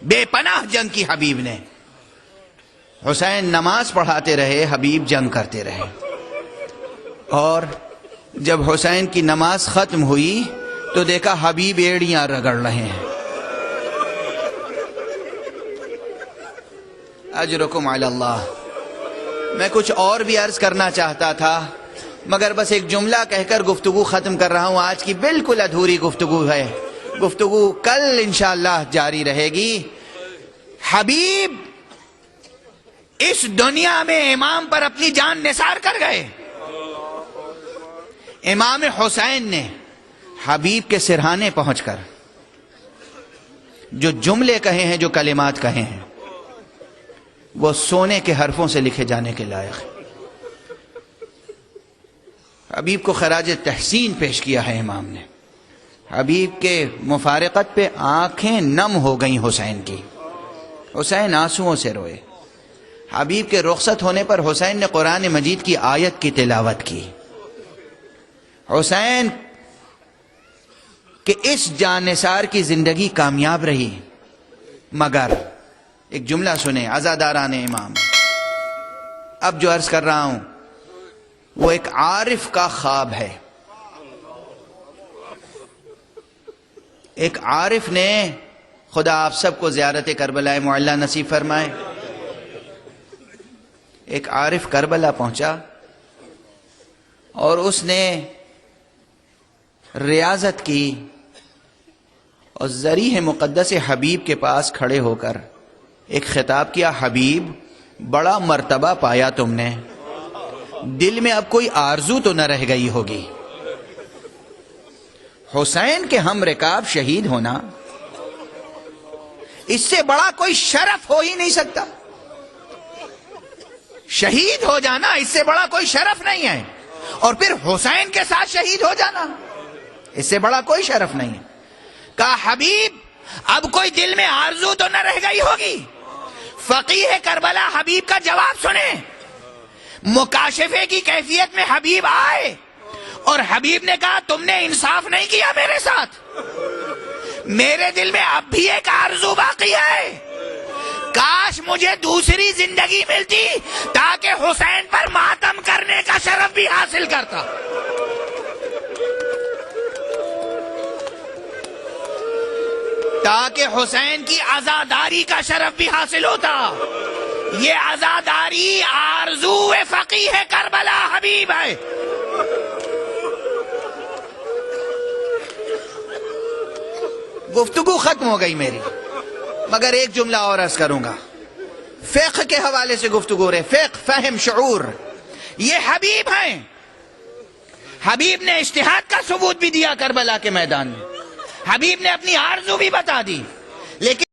بے پناہ جنگ کی حبیب نے. حسین نماز پڑھاتے رہے، حبیب جنگ کرتے رہے. اور جب حسین کی نماز ختم ہوئی تو دیکھا حبیب ایڑیاں رگڑ رہے ہیں. اجرکم علی اللہ. میں کچھ اور بھی عرض کرنا چاہتا تھا مگر بس ایک جملہ کہہ کر گفتگو ختم کر رہا ہوں. آج کی بالکل ادھوری گفتگو ہے، گفتگو کل انشاءاللہ جاری رہے گی. حبیب اس دنیا میں امام پر اپنی جان نثار کر گئے. امام حسین نے حبیب کے سرہانے پہنچ کر جو جملے کہے ہیں، جو کلمات کہے ہیں، وہ سونے کے حرفوں سے لکھے جانے کے لائق. حبیب کو خراج تحسین پیش کیا ہے امام نے. حبیب کے مفارقت پہ آنکھیں نم ہو گئیں حسین کی. حسین آنسوؤں سے روئے. حبیب کے رخصت ہونے پر حسین نے قرآن مجید کی آیت کی تلاوت کی. حسین کہ اس جانثار کی زندگی کامیاب رہی. مگر ایک جملہ سنیں عزاداران امام. اب جو عرض کر رہا ہوں وہ ایک عارف کا خواب ہے. ایک عارف نے، خدا آپ سب کو زیارت کربلا معلی نصیب فرمائے، ایک عارف کربلا پہنچا اور اس نے ریاضت کی اور ذریح مقدس حبیب کے پاس کھڑے ہو کر ایک خطاب کیا. حبیب بڑا مرتبہ پایا تم نے، دل میں اب کوئی آرزو تو نہ رہ گئی ہوگی. حسین کے ہم رکاب شہید ہونا، اس سے بڑا کوئی شرف ہو ہی نہیں سکتا. شہید ہو جانا اس سے بڑا کوئی شرف نہیں ہے، اور پھر حسین کے ساتھ شہید ہو جانا اس سے بڑا کوئی شرف نہیں ہے. کہا حبیب اب کوئی دل میں آرزو تو نہ رہ گئی ہوگی. فقیہ کربلا حبیب کا جواب سنیں. مکاشفے کی کیفیت میں حبیب آئے اور حبیب نے کہا تم نے انصاف نہیں کیا میرے ساتھ. میرے دل میں اب بھی ایک آرزو باقی ہے. کاش مجھے دوسری زندگی ملتی تاکہ حسین پر ماتم کرنے کا شرف بھی حاصل کرتا. تاکہ حسین کی عزاداری کا شرف بھی حاصل ہوتا. یہ عزاداری آرزو فقیہ کربلا حبیب ہے. گفتگو ختم ہو گئی میری، مگر ایک جملہ اور عرض کروں گا. فقہ کے حوالے سے گفتگو رہے، فقہ، فہم، شعور. یہ حبیب ہیں. حبیب نے اجتہاد کا ثبوت بھی دیا کربلا کے میدان میں. حبیب نے اپنی آرزو بھی بتا دی، لیکن